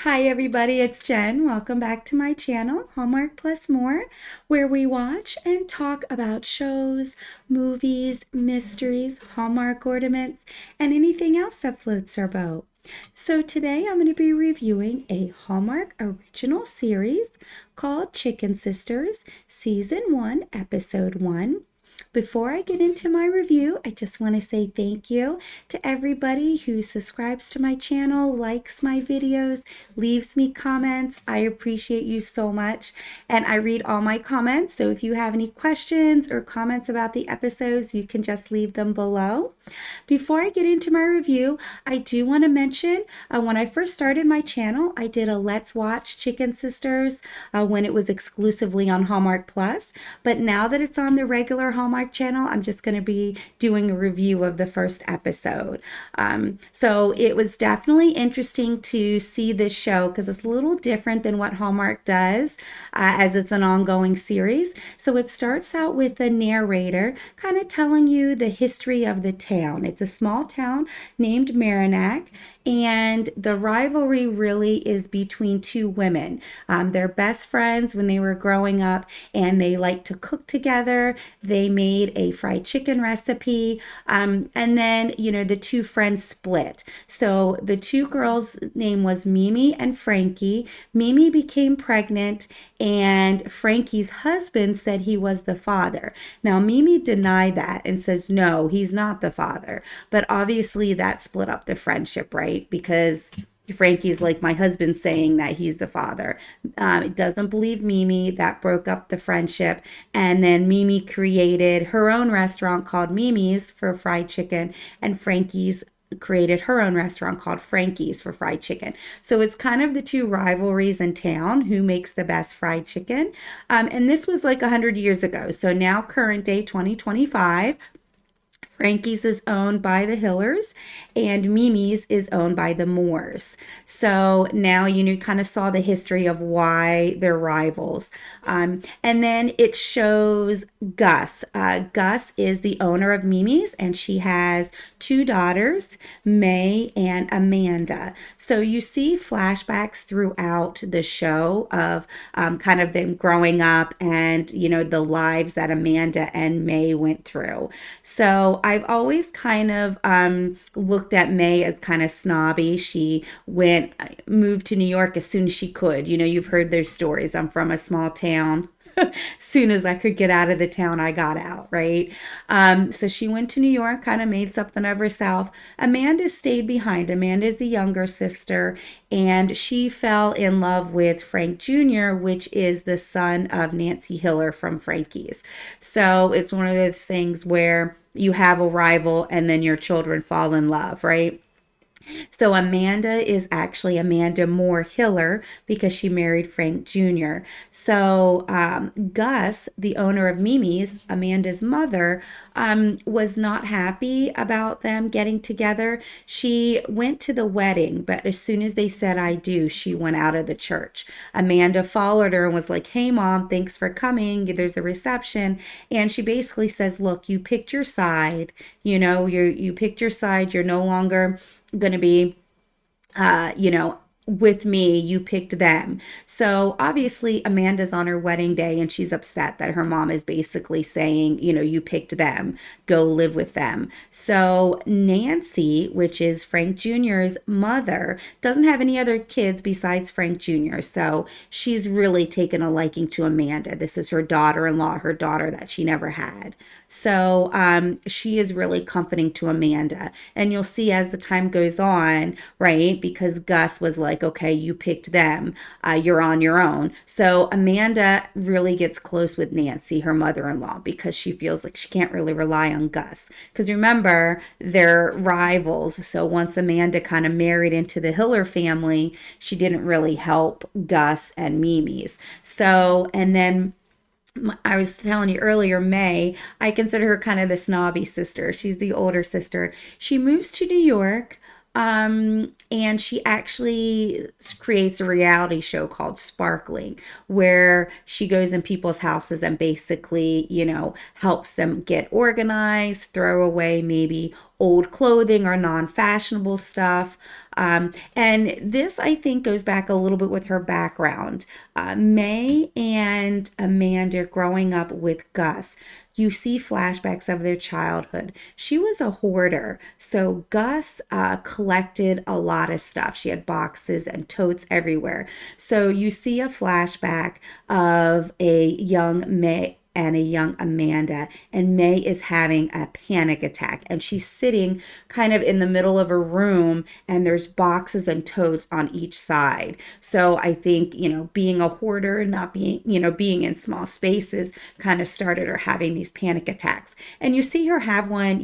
Hi everybody, it's Jen. Welcome back to my channel, Hallmark Plus More, where we watch and talk about shows, movies, mysteries, Hallmark ornaments, and anything else that floats our boat. So today I'm going to be reviewing a Hallmark original series called Chicken Sisters, Season 1, Episode 1. Before I get into my review, I just want to say thank you to everybody who subscribes to my channel, likes my videos, leaves me comments. I appreciate you so much, and I read all my comments. So if you have any questions or comments about the episodes, you can just leave them below. Before I get into my review, I do want to mention when I first started my channel, I did a Let's Watch Chicken Sisters when it was exclusively on Hallmark Plus. But now that it's on the regular Hallmark channel, I'm just going to be doing a review of the first episode. So it was definitely interesting to see this show because it's a little different than what Hallmark does as it's an ongoing series. So it starts out with the narrator kind of telling you the history of the town. It's a small town named Merrimack, and the rivalry really is between two women. They're best friends when they were growing up, and they like to cook together. They made a fried chicken recipe, and then, the two friends split. So the two girls' name was Mimi and Frankie. Mimi became pregnant, and Frankie's husband said he was the father. Now, Mimi denied that and says, no, he's not the father. But obviously, that split up the friendship, right? Because Frankie's like, my husband's saying that he's the father. It doesn't believe Mimi. That broke up the friendship. And then Mimi created her own restaurant called Mimi's for fried chicken, and Frankie's created her own restaurant called Frankie's for fried chicken. So it's kind of the two rivalries in town, who makes the best fried chicken. And this was like 100 years ago. So now, current day 2025, Frankie's is owned by the Hillers, and Mimi's is owned by the Moores. So now you kind of saw the history of why they're rivals. And then it shows Gus. Gus is the owner of Mimi's, and she has two daughters, May and Amanda. So you see flashbacks throughout the show of kind of them growing up and, the lives that Amanda and May went through. So I've always kind of looked at May as kind of snobby. She moved to New York as soon as she could. You've heard their stories. I'm from a small town. Soon as I could get out of the town, I got out, right? So she went to New York, kind of made something of herself. Amanda stayed behind. Amanda's the younger sister, and she fell in love with Frank Jr., which is the son of Nancy Hiller from Frankie's. So it's one of those things where you have a rival and then your children fall in love, right? So Amanda is actually Amanda Moore Hiller because she married Frank Jr. So Gus, the owner of Mimi's, Amanda's mother, was not happy about them getting together. She went to the wedding, but as soon as they said I do, she went out of the church. Amanda followed her and was like, hey mom, thanks for coming. There's a reception. And she basically says, look, you picked your side. You picked your side. You're no longer going to be, with me. You picked them. So obviously Amanda's on her wedding day and she's upset that her mom is basically saying, you picked them, go live with them. So Nancy, which is Frank Jr.'s mother, doesn't have any other kids besides Frank Jr. So she's really taken a liking to Amanda. This is her daughter-in-law, her daughter that she never had. So she is really comforting to Amanda. And you'll see as the time goes on, right? Because Gus was like, okay, you picked them. You're on your own. So Amanda really gets close with Nancy, her mother-in-law, because she feels like she can't really rely on Gus. Because remember, they're rivals. So once Amanda kind of married into the Hiller family, she didn't really help Gus and Mimi's. So, and then I was telling you earlier, May, I consider her kind of the snobby sister. She's the older sister. She moves to New York And she actually creates a reality show called Sparkling, where she goes in people's houses and basically, helps them get organized, throw away maybe old clothing or non-fashionable stuff. And this, I think, goes back a little bit with her background. May and Amanda growing up with Gus, you see flashbacks of their childhood. She was a hoarder. So Gus collected a lot of stuff. She had boxes and totes everywhere. So you see a flashback of a young May and a young Amanda, and May is having a panic attack, and she's sitting kind of in the middle of a room, and there's boxes and totes on each side. So I think, being a hoarder and not being in small spaces kind of started her having these panic attacks. And you see her have one,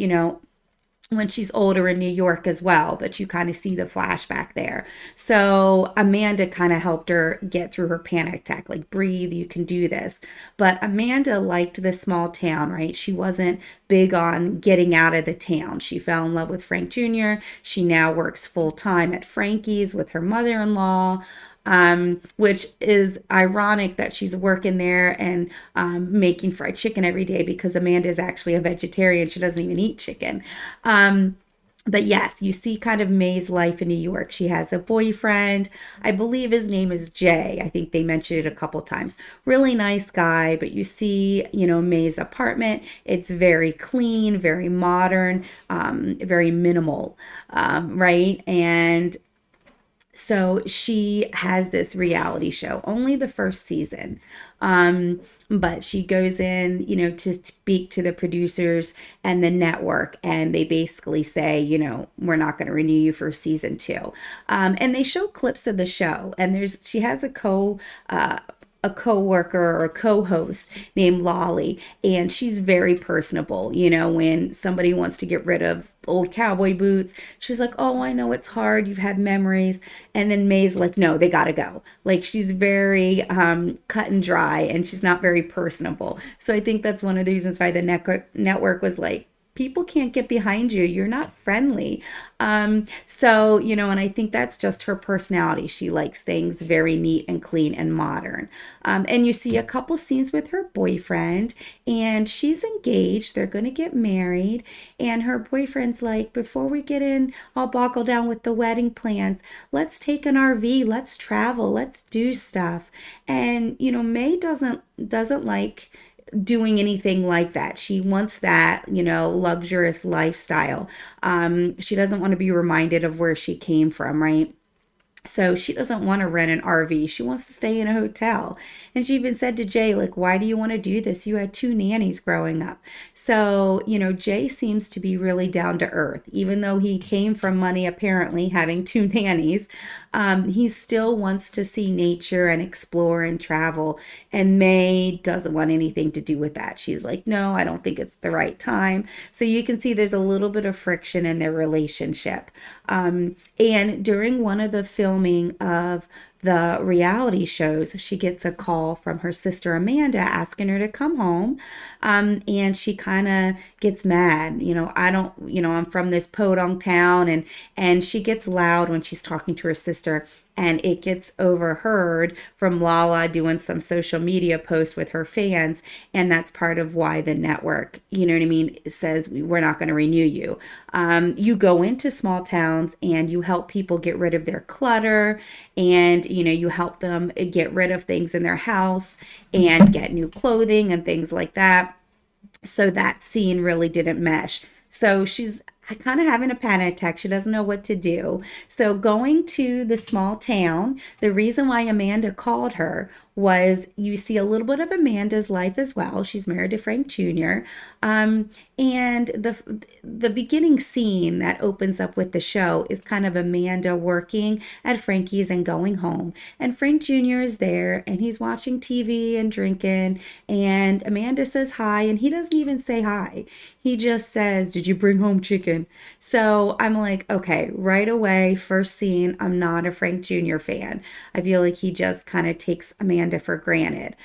when she's older in New York as well, but you kind of see the flashback there. So Amanda kind of helped her get through her panic attack, like, breathe, you can do this. But Amanda liked the small town, right? She wasn't big on getting out of the town. She fell in love with Frank Jr. She now works full time at Frankie's with her mother-in-law. Which is ironic that she's working there and making fried chicken every day, because Amanda is actually a vegetarian. She doesn't even eat chicken. But yes, you see kind of May's life in New York. She has a boyfriend. I believe his name is Jay. I think they mentioned it a couple times. Really nice guy, but you see, May's apartment. It's very clean, very modern, very minimal, right? And so she has this reality show, only the first season. But she goes in, to speak to the producers and the network, and they basically say, we're not going to renew you for season two. And they show clips of the show, and she has a co-worker or a co-host named Lolly, and she's very personable. When somebody wants to get rid of old cowboy boots, she's like, oh, I know it's hard, you've had memories. And then May's like, no, they gotta go. Like, she's very cut and dry, and she's not very personable. So I think that's one of the reasons why the network was like, people can't get behind you. You're not friendly. So, and I think that's just her personality. She likes things very neat and clean and modern. And you see a couple scenes with her boyfriend, and she's engaged. They're going to get married. And her boyfriend's like, before we get in all boggled down with the wedding plans, let's take an RV, let's travel, let's do stuff. And, May doesn't like doing anything like that. She wants that, luxurious lifestyle. She doesn't want to be reminded of where she came from, right? So she doesn't want to rent an RV. She wants to stay in a hotel. And she even said to Jay, like, why do you want to do this? You had two nannies growing up. So, Jay seems to be really down to earth. Even though he came from money, apparently, having two nannies, he still wants to see nature and explore and travel. And May doesn't want anything to do with that. She's like, no, I don't think it's the right time. So you can see there's a little bit of friction in their relationship. And during one of the filming of the reality shows, she gets a call from her sister Amanda asking her to come home. And she kind of gets mad. I'm from this podunk town, and she gets loud when she's talking to her sister. And it gets overheard from Lala doing some social media posts with her fans. And that's part of why the network, says we're not going to renew you. You go into small towns and you help people get rid of their clutter, and, you help them get rid of things in their house and get new clothing and things like that. So that scene really didn't mesh. So she's kind of having a panic attack. She doesn't know what to do. So going to the small town, the reason why Amanda called her was, you see a little bit of Amanda's life as well. She's married to Frank Jr. And the beginning scene that opens up with the show is kind of Amanda working at Frankie's and going home. And Frank Jr. is there, and he's watching TV and drinking. And Amanda says hi, and he doesn't even say hi. He just says, did you bring home chicken? So I'm like, okay, right away, first scene, I'm not a Frank Jr. fan. I feel like he just kind of takes Amanda Amanda for granted.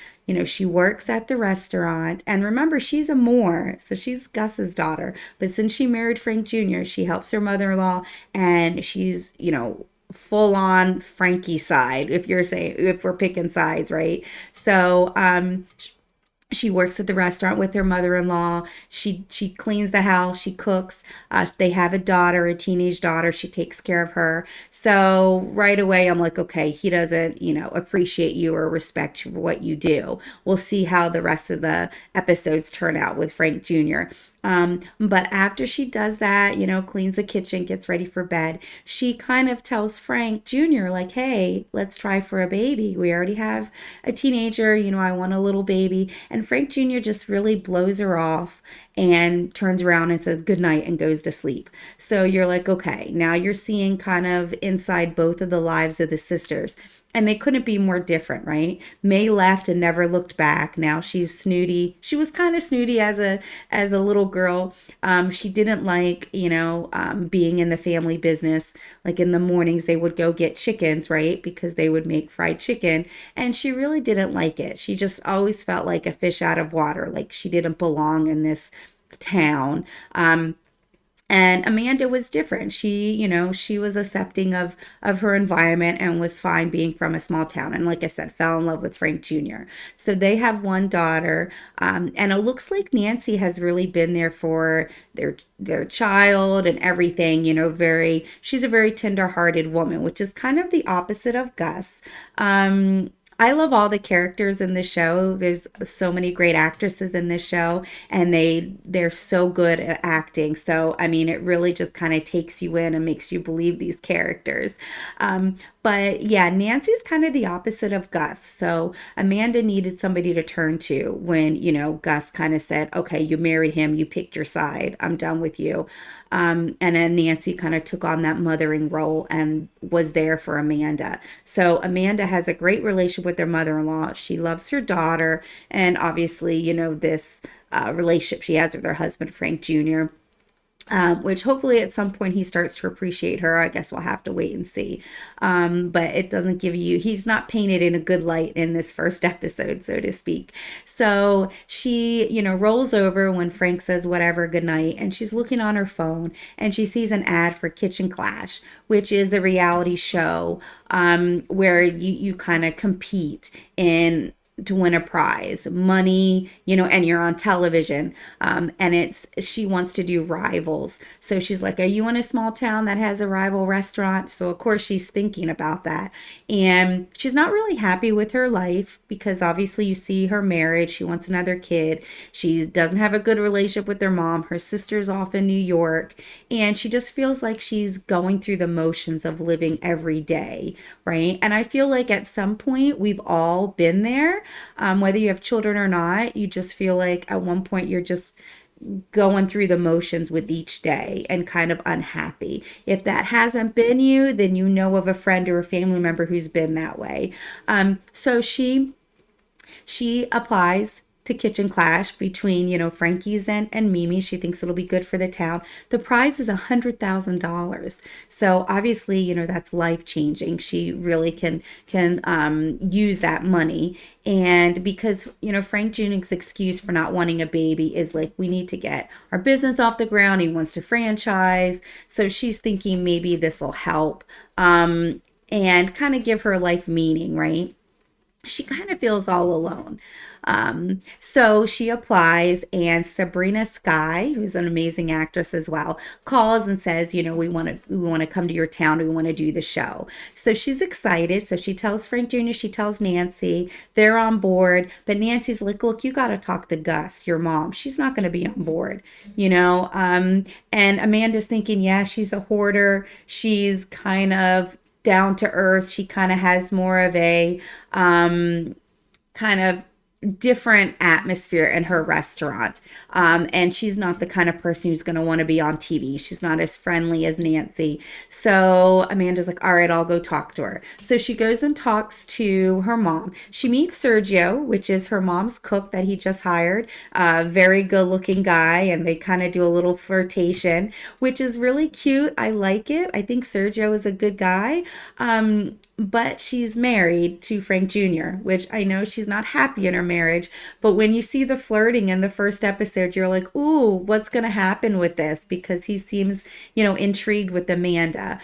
She works at the restaurant, and remember, she's a Moore, so she's Gus's daughter. But since she married Frank Jr., she helps her mother-in-law, and she's, full on Frankie side, if we're picking sides, right? So she works at the restaurant with her mother-in-law. She cleans the house. She cooks. They have a daughter, a teenage daughter. She takes care of her. So right away, I'm like, okay, he doesn't, appreciate you or respect you for what you do. We'll see how the rest of the episodes turn out with Frank Jr. But after she does that, cleans the kitchen, gets ready for bed, she kind of tells Frank Jr., like, hey, let's try for a baby. We already have a teenager, I want a little baby. And Frank Jr. just really blows her off and turns around and says good night and goes to sleep. So you're like, okay, now you're seeing kind of inside both of the lives of the sisters. And they couldn't be more different, right? May left and never looked back. Now she's snooty. She was kind of snooty as a little girl. She didn't like, being in the family business. Like in the mornings, they would go get chickens, right? Because they would make fried chicken. And she really didn't like it. She just always felt like a fish out of water. Like she didn't belong in this town. And Amanda was different. She was accepting of her environment and was fine being from a small town. And like I said, fell in love with Frank Jr. So they have one daughter, and it looks like Nancy has really been there for their child and everything. She's a very tender-hearted woman, which is kind of the opposite of Gus. I love all the characters in the show. There's so many great actresses in this show, and they're so good at acting. So I mean, it really just kind of takes you in and makes you believe these characters. But yeah, Nancy's kind of the opposite of Gus. So Amanda needed somebody to turn to when, Gus kind of said, okay, you married him, you picked your side, I'm done with you. And then Nancy kind of took on that mothering role and was there for Amanda. So Amanda has a great relationship with her mother-in-law. She loves her daughter, and obviously, this relationship she has with her husband, Frank Jr., which hopefully at some point he starts to appreciate her. I guess we'll have to wait and see. But it doesn't he's not painted in a good light in this first episode, so to speak. So she, rolls over when Frank says whatever, good night, and she's looking on her phone and she sees an ad for Kitchen Clash, which is a reality show where you kind of compete in to win a prize, money, and you're on television. And she wants to do rivals. So she's like, are you in a small town that has a rival restaurant? So of course she's thinking about that. And she's not really happy with her life because obviously you see her marriage. She wants another kid. She doesn't have a good relationship with her mom. Her sister's off in New York. And she just feels like she's going through the motions of living every day, right? And I feel like at some point we've all been there. Whether you have children or not, you just feel like at one point you're just going through the motions with each day and kind of unhappy. If that hasn't been you, then you know of a friend or a family member who's been that way. So she applies to Kitchen Clash between, Frankie's and Mimi. She thinks it'll be good for the town. The prize is $100,000. So obviously, that's life changing. She really can use that money. And because, Frank Jr.'s excuse for not wanting a baby is like, we need to get our business off the ground. He wants to franchise. So she's thinking maybe this will help and kind of give her life meaning, right? She kind of feels all alone. So she applies, and Sabrina Sky, who's an amazing actress as well, calls and says, we want to come to your town. We want to do the show. So she's excited. So she tells Frank Jr., she tells Nancy, they're on board. But Nancy's like, look, you got to talk to Gus, your mom. She's not going to be on board, And Amanda's thinking, yeah, she's a hoarder. She's kind of down to earth. She kind of has more of a kind of different atmosphere in her restaurant. And she's not the kind of person who's going to want to be on TV. She's not as friendly as Nancy. So Amanda's like, all right, I'll go talk to her. So she goes and talks to her mom. She meets Sergio, which is her mom's cook that he just hired. Very good looking guy. And they kind of do a little flirtation, which is really cute. I like it. I think Sergio is a good guy. but she's married to Frank Jr., which I know she's not happy in her marriage. But when you see the flirting in the first episode, you're like, ooh, what's going to happen with this? Because he seems, intrigued with Amanda.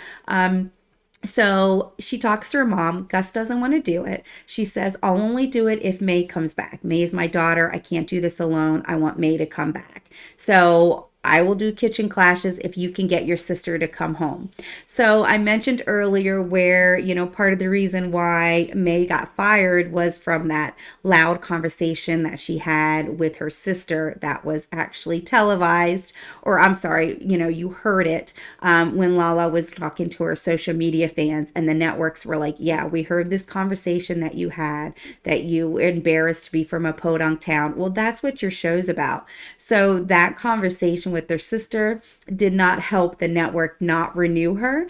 So she talks to her mom. Gus doesn't want to do it. She says, I'll only do it if May comes back. May is my daughter. I can't do this alone. I want May to come back. So I will do kitchen clashes if you can get your sister to come home. So I mentioned earlier where, part of the reason why May got fired was from that loud conversation that she had with her sister that was actually televised, or I'm sorry, you heard it when Lala was talking to her social media fans, and the networks were like, yeah, we heard this conversation that you had, that you were embarrassed to be from a podunk town. Well, that's what your show's about. So that conversation with their sister did not help the network not renew her.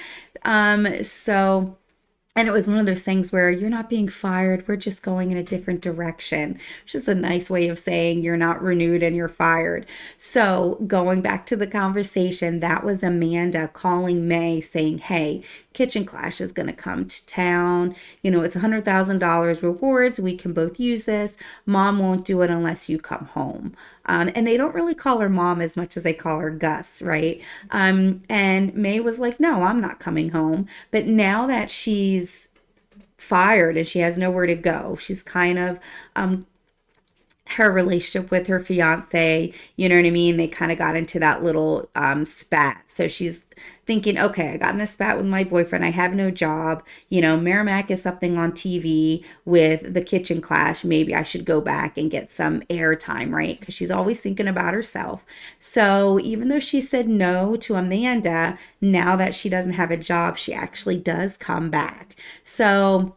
So and it was one of those things where you're not being fired, we're just going in a different direction. It's just a nice way of saying you're not renewed and you're fired. So going back to the conversation, that was Amanda calling May saying, hey, Kitchen Clash is going to come to town. It's $100,000 rewards. We can both use this. Mom won't do it unless you come home. And they don't really call her mom as much as they call her Gus, right? And May was like, no, I'm not coming home. But now that she's fired and she has nowhere to go, she's kind of her relationship with her fiance, you know what I mean? They kind of got into that little spat. So she's thinking, okay, I got in a spat with my boyfriend. I have no job. Merrimack is something on TV with the Kitchen Clash. Maybe I should go back and get some airtime, right? Because she's always thinking about herself. So even though she said no to Amanda, now that she doesn't have a job, she actually does come back. So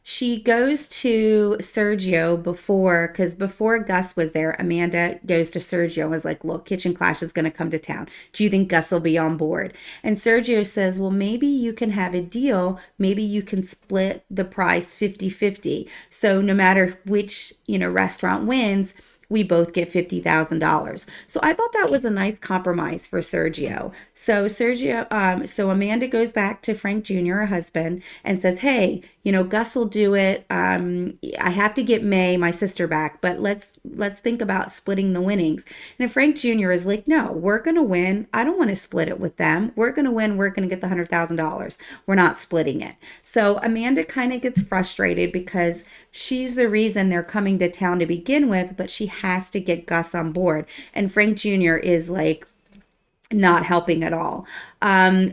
she goes to Sergio because before Gus was there, Amanda goes to Sergio and was like, look, Kitchen Clash is going to come to town. Do you think Gus will be on board? And Sergio says, well, maybe you can have a deal. Maybe you can split the price 50-50. So no matter which, restaurant wins, we both get $50,000. So I thought that was a nice compromise for Sergio. So Amanda goes back to Frank Jr., her husband, and says, hey, Gus will do it. I have to get May, my sister, back, but let's think about splitting the winnings. And Frank Jr. is like, no, we're going to win. I don't want to split it with them. We're going to win. We're going to get the $100,000. We're not splitting it. So Amanda kind of gets frustrated because she's the reason they're coming to town to begin with, but she has to get Gus on board. And Frank Jr. is like, not helping at all.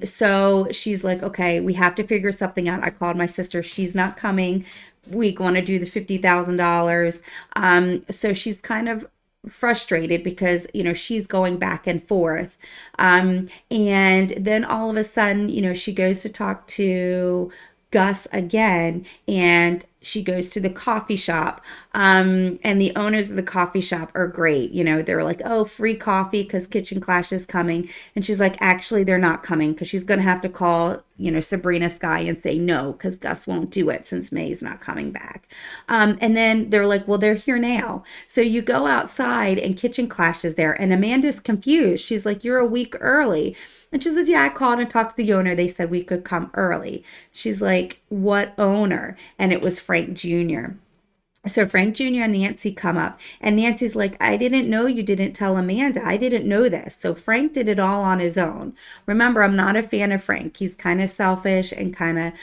So she's like, okay, we have to figure something out. I called my sister. She's not coming. We want to do the $50,000. So she's kind of frustrated because, she's going back and forth. And then all of a sudden, she goes to talk to Gus again, and she goes to the coffee shop, and the owners of the coffee shop are great. They're like, oh, free coffee because Kitchen Clash is coming. And she's like, actually, they're not coming because she's going to have to call, Sabrina Sky and say no because Gus won't do it since May's not coming back. And then they're like, well, they're here now. So you go outside and Kitchen Clash is there, and Amanda's confused. She's like, you're a week early. And she says, yeah, I called and talked to the owner. They said we could come early. She's like, what owner? And it was Frank Jr. So Frank Jr. and Nancy come up, and Nancy's like, I didn't know you didn't tell Amanda. I didn't know this. So Frank did it all on his own. Remember, I'm not a fan of Frank. He's kind of selfish and kind of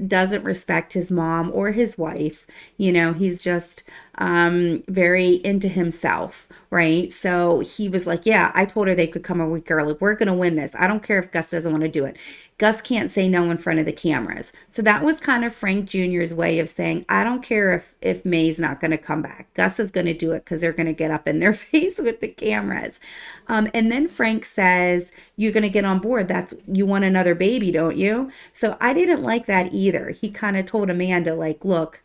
doesn't respect his mom or his wife. He's just very into himself, right? So he was like, yeah, I told her they could come a week early. We're going to win this. I don't care if Gus doesn't want to do it. Gus can't say no in front of the cameras. So that was kind of Frank Jr.'s way of saying, I don't care if May's not going to come back. Gus is going to do it because they're going to get up in their face with the cameras. And then Frank says, you're going to get on board. You want another baby, don't you? So I didn't like that either. He kind of told Amanda, like, look,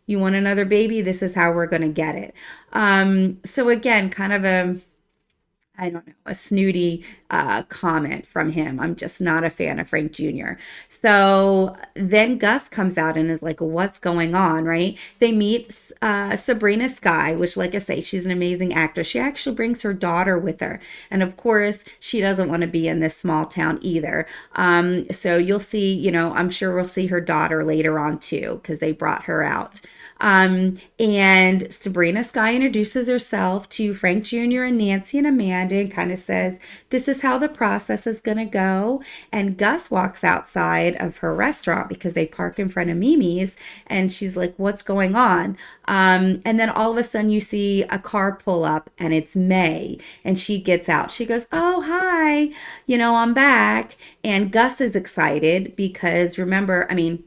you want another baby? This is how we're going to get it. So again, kind of I don't know, a snooty comment from him. I'm just not a fan of Frank Jr. So then Gus comes out and is like, what's going on, right? They meet Sabrina Sky, which, like I say, she's an amazing actress. She actually brings her daughter with her. And of course, she doesn't want to be in this small town either. So you'll see, I'm sure we'll see her daughter later on too, because they brought her out. And Sabrina Sky introduces herself to Frank Jr. and Nancy and Amanda and kind of says, this is how the process is going to go. And Gus walks outside of her restaurant because they park in front of Mimi's. And she's like, what's going on? And then all of a sudden you see a car pull up and it's May. And she gets out. She goes, oh, hi, I'm back. And Gus is excited because remember, I mean,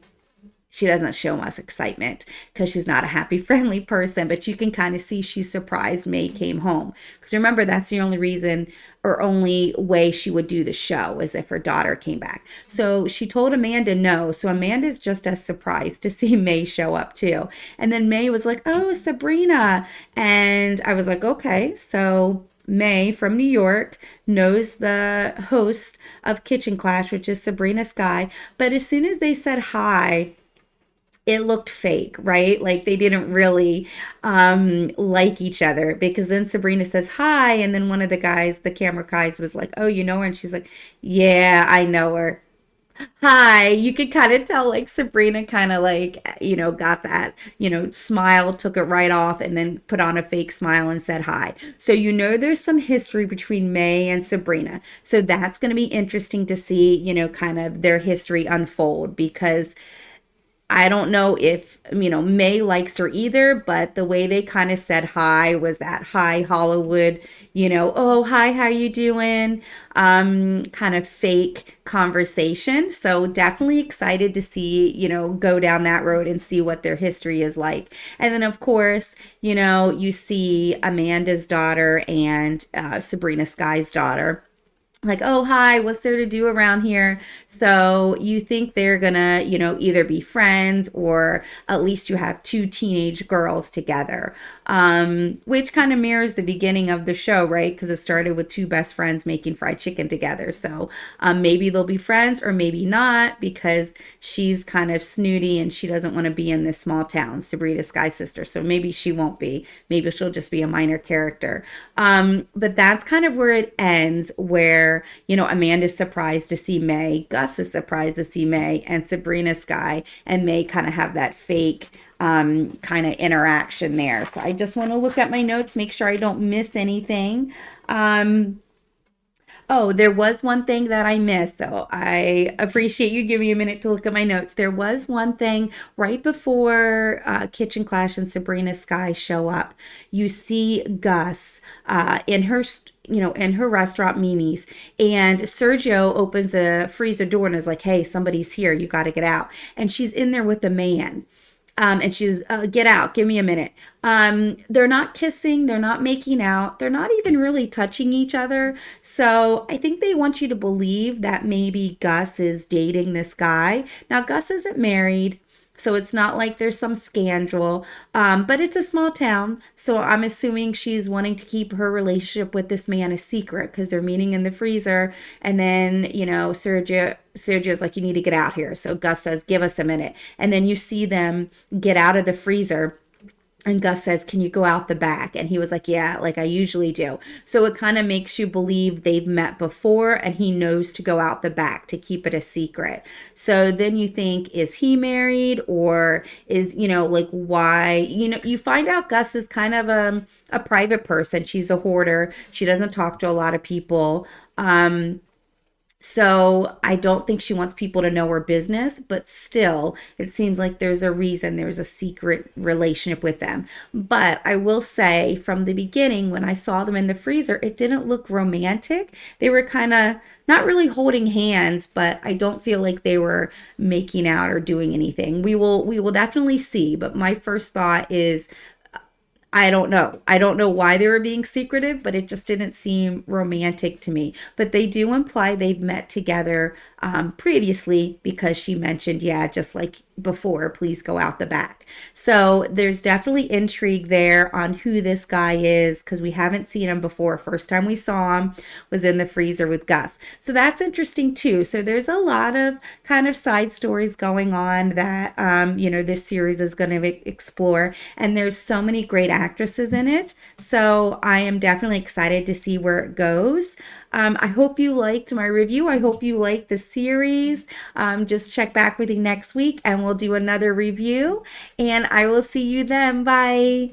she doesn't show much excitement because she's not a happy, friendly person, but you can kind of see she's surprised May came home. Because remember, that's the only reason or only way she would do the show is if her daughter came back. So she told Amanda no. So Amanda's just as surprised to see May show up too. And then May was like, oh, Sabrina. And I was like, okay, so May from New York knows the host of Kitchen Clash, which is Sabrina Sky. But as soon as they said hi, it looked fake, right? Like they didn't really like each other because then Sabrina says hi. And then one of the guys, the camera guys, was like, oh, you know her? And she's like, yeah, I know her. Hi. You could kind of tell like Sabrina kind of like, got that, smile, took it right off and then put on a fake smile and said hi. So, there's some history between May and Sabrina. So that's going to be interesting to see, kind of their history unfold because I don't know if, May likes her either, but the way they kind of said hi was that hi Hollywood, oh, hi, how you doing? Kind of fake conversation. So definitely excited to see, go down that road and see what their history is like. And then, of course, you see Amanda's daughter and Sabrina Sky's daughter like, oh, hi, what's there to do around here? So you think they're gonna, either be friends or at least you have two teenage girls together, which kind of mirrors the beginning of the show, right? Because it started with two best friends making fried chicken together. So maybe they'll be friends or maybe not because she's kind of snooty and she doesn't want to be in this small town, Sabrina Sky sister. So maybe she won't be. Maybe she'll just be a minor character. But that's kind of where it ends, where Amanda's surprised to see May, Gus is surprised to see May, and Sabrina Sky and May kind of have that fake kind of interaction there. So I just want to look at my notes, make sure I don't miss anything. Oh, there was one thing that I missed. So I appreciate you giving me a minute to look at my notes. There was one thing right before Kitchen Clash and Sabrina Sky show up. You see Gus in her, in her restaurant, Mimi's, and Sergio opens a freezer door and is like, hey, somebody's here. You got to get out. And she's in there with a man. And she's, get out, give me a minute. They're not kissing, they're not making out, they're not even really touching each other. So I think they want you to believe that maybe Gus is dating this guy. Now, Gus isn't married. So it's not like there's some scandal, but it's a small town. So I'm assuming she's wanting to keep her relationship with this man a secret because they're meeting in the freezer. And then, Sergio's like, you need to get out here. So Gus says, give us a minute. And then you see them get out of the freezer. And Gus says, can you go out the back? And he was like, yeah, like I usually do. So it kind of makes you believe they've met before and he knows to go out the back to keep it a secret. So then you think, is he married or is, like why, you find out Gus is kind of a private person. She's a hoarder. She doesn't talk to a lot of people. So I don't think she wants people to know her business, but still, it seems like there's a reason there's a secret relationship with them. But I will say from the beginning, when I saw them in the freezer, it didn't look romantic. They were kind of not really holding hands, but I don't feel like they were making out or doing anything. We will definitely see, but my first thought is I don't know. I don't know why they were being secretive, but it just didn't seem romantic to me. But they do imply they've met together previously because she mentioned, yeah, just like before, please go out the back. So there's definitely intrigue there on who this guy is because we haven't seen him before. First time we saw him was in the freezer with Gus. So that's interesting too. So there's a lot of kind of side stories going on that, this series is going to explore. And there's so many great actresses in it. So I am definitely excited to see where it goes. I hope you liked my review. I hope you liked the series. Just check back with you next week and we'll do another review. And I will see you then. Bye.